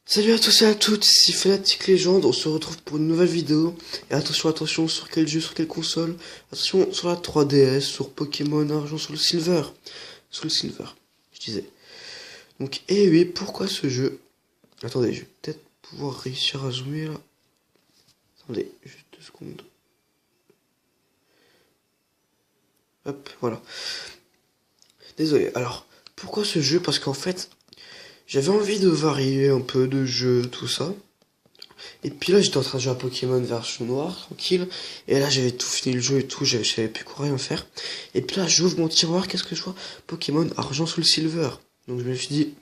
Salut à tous et à toutes, ici Fnatic Legend, on se retrouve pour une nouvelle vidéo. Et attention, sur quel jeu, sur quelle console? Attention, sur la 3DS, sur Pokémon Argent, sur le Silver. Sur le Silver, je disais. Donc, et oui, pourquoi ce jeu? Attendez, je vais peut-être pouvoir réussir à zoomer là. Attendez, juste 2 secondes. Hop, voilà. Désolé, alors, pourquoi ce jeu? Parce qu'en fait, j'avais envie de varier un peu de jeu, tout ça. Et puis là, j'étais en train de jouer à Pokémon version noire, tranquille. Et là, j'avais tout fini le jeu et tout, je savais plus quoi rien faire. Et puis là, j'ouvre mon tiroir, qu'est-ce que je vois? Pokémon Argent sous le Silver. Donc je me suis dit,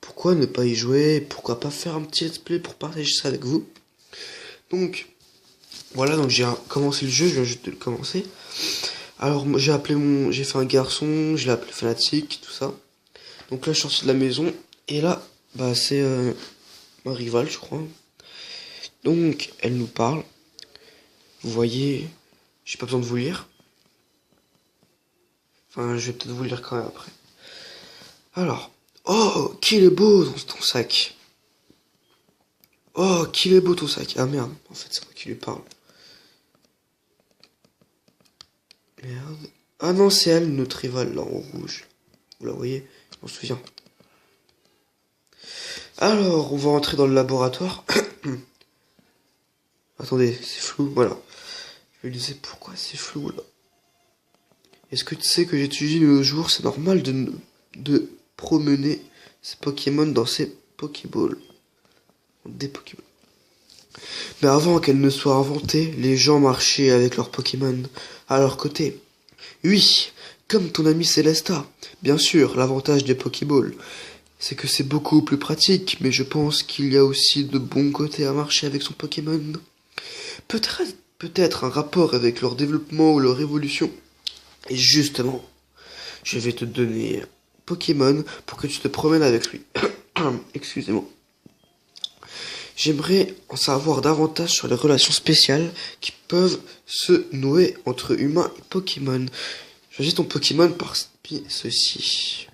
pourquoi ne pas y jouer? Pourquoi pas faire un petit let's play pour partager ça avec vous? Donc, voilà, donc j'ai commencé le jeu, je viens juste de le commencer. Alors, j'ai fait un garçon, je l'ai appelé Fnatic, tout ça. Donc là, je suis sorti de la maison. Et là, bah, c'est ma rivale, je crois. Donc, elle nous parle. Vous voyez, j'ai pas besoin de vous lire. Enfin, je vais peut-être vous lire quand même après. Alors, oh, qu'il est beau ton sac. Oh, qu'il est beau ton sac. Ah merde, en fait, c'est moi qui lui parle. Merde. Ah non, c'est elle, notre rivale, là, en rouge. Vous la voyez, je m'en souviens. Alors, on va rentrer dans le laboratoire. Attendez, c'est flou, voilà. Je lui disais, pourquoi c'est flou, là? Est-ce que tu sais que j'étudie le jour, c'est normal de promener ces Pokémon dans ces Pokéballs. Des Pokémon. Mais avant qu'elle ne soit inventée, les gens marchaient avec leurs Pokémon à leur côté. Oui, comme ton ami Célesta. Bien sûr, l'avantage des Pokéballs, c'est que c'est beaucoup plus pratique, mais je pense qu'il y a aussi de bons côtés à marcher avec son Pokémon. Peut-être un rapport avec leur développement ou leur évolution. Et justement, je vais te donner Pokémon pour que tu te promènes avec lui. Excusez-moi. J'aimerais en savoir davantage sur les relations spéciales qui peuvent se nouer entre humains et Pokémon. Choisis ton Pokémon par ceci.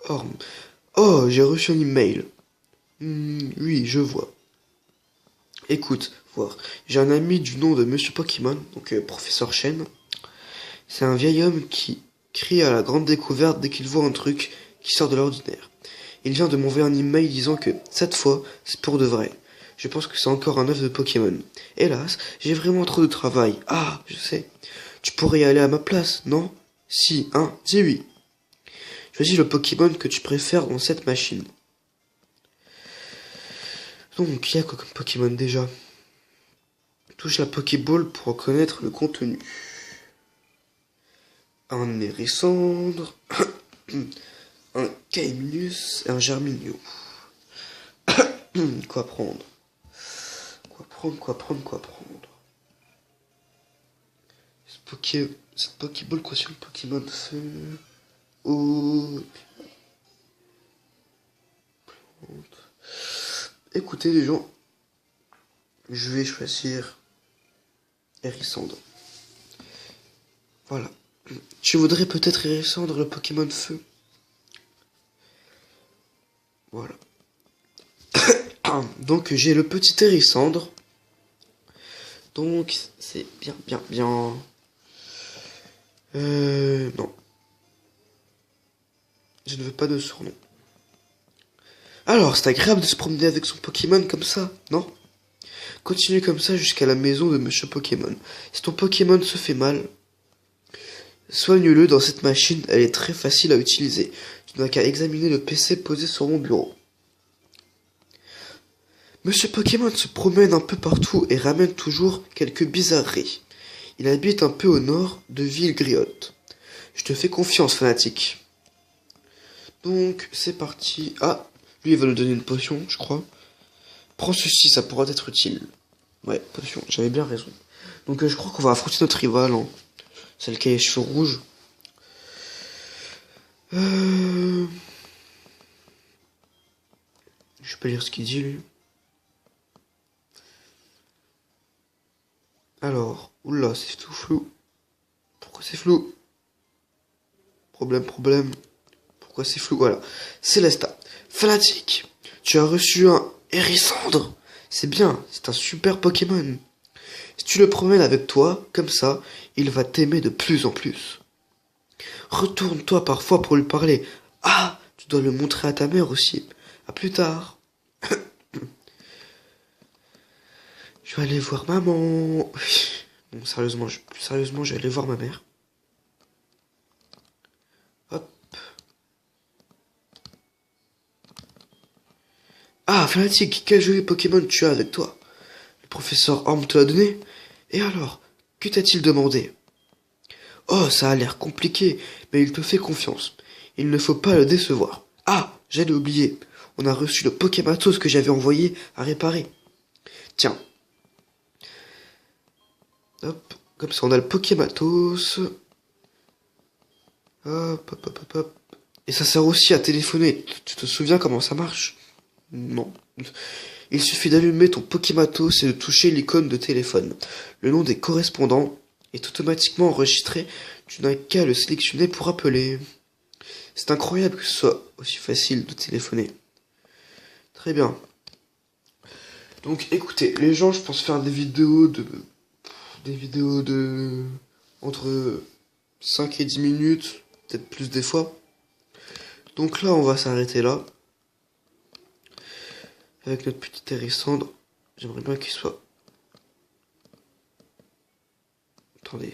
Orme. Oh, j'ai reçu un email. Oui, je vois. Écoute, voir. J'ai un ami du nom de Monsieur Pokémon, donc Professeur Chen. C'est un vieil homme qui crie à la grande découverte dès qu'il voit un truc qui sort de l'ordinaire. Il vient de m'envoyer un email disant que, cette fois, c'est pour de vrai. Je pense que c'est encore un œuf de Pokémon. Hélas, j'ai vraiment trop de travail. Ah, je sais. Tu pourrais y aller à ma place, non? Si, hein, dis oui. Choisis le Pokémon que tu préfères dans cette machine. Donc, il y a quoi comme Pokémon déjà? Touche la Pokéball pour reconnaître le contenu. Un Hérissandre, un Caeminus et un Germinio. Quoi prendre? Quoi prendre? Cette Pokéball cautionne Pokémon feu. Oh. Écoutez les gens, je vais choisir Hérissandre. Voilà. Tu voudrais peut-être Hérissandre, le Pokémon feu? Voilà. Donc j'ai le petit Hérissandre. Donc c'est bien. Non. Je ne veux pas de surnom. Alors, c'est agréable de se promener avec son Pokémon comme ça, non? Continue comme ça jusqu'à la maison de Monsieur Pokémon. Si ton Pokémon se fait mal, soigne-le dans cette machine, elle est très facile à utiliser. Tu n'as qu'à examiner le PC posé sur mon bureau. Monsieur Pokémon se promène un peu partout et ramène toujours quelques bizarreries. Il habite un peu au nord de Villegriotte. Je te fais confiance, Fnatic. Donc, c'est parti. Ah, lui, il va nous donner une potion, je crois. Prends ceci, ça pourra être utile. Ouais, potion, j'avais bien raison. Donc, je crois qu'on va affronter notre rival, hein. Celle qui a les cheveux rouges. Je peux lire ce qu'il dit, lui. Alors, oula, c'est tout flou. Pourquoi c'est flou? Problème. pourquoi c'est flou, voilà. Célesta. Fanatique, tu as reçu un Hérissandre. C'est bien, c'est un super Pokémon. Si tu le promènes avec toi, comme ça, il va t'aimer de plus en plus. Retourne-toi parfois pour lui parler. Ah, tu dois le montrer à ta mère aussi. À plus tard. Je vais aller voir maman. Bon, sérieusement, je vais aller voir ma mère. Hop. Ah, Fanatique, quel joli Pokémon tu as avec toi? Le professeur Orm te l'a donné? Et alors, que t'a-t-il demandé? Oh, ça a l'air compliqué, mais il te fait confiance. Il ne faut pas le décevoir. Ah, j'allais oublier. On a reçu le Pokématos que j'avais envoyé à réparer. Tiens. Hop, comme ça on a le Pokématos. Hop, hop, hop, hop, hop. Et ça sert aussi à téléphoner. Tu te souviens comment ça marche? Non. Il suffit d'allumer ton Pokématos et de toucher l'icône de téléphone. Le nom des correspondants est automatiquement enregistré. Tu n'as qu'à le sélectionner pour appeler. C'est incroyable que ce soit aussi facile de téléphoner. Très bien. Donc écoutez, les gens, je pense faire des vidéos de entre 5 et 10 minutes, peut-être plus des fois. Donc là, on va s'arrêter là. Avec notre petit Hérissandre. J'aimerais bien qu'il soit... Attendez.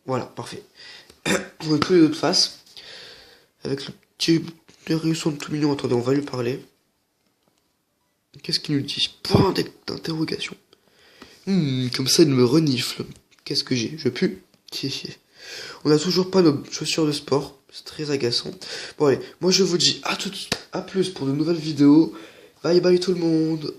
Voilà, parfait. On a tous les deux de face. Avec le petit Hérissandre tout mignon. Attendez, on va lui parler. Qu'est-ce qu'il nous dit? Point d'interrogation. Comme ça, il me renifle. Qu'est-ce que j'ai? Je pue. On n'a toujours pas nos chaussures de sport. C'est très agaçant. Bon allez, moi je vous dis à plus pour de nouvelles vidéos. Bye bye tout le monde.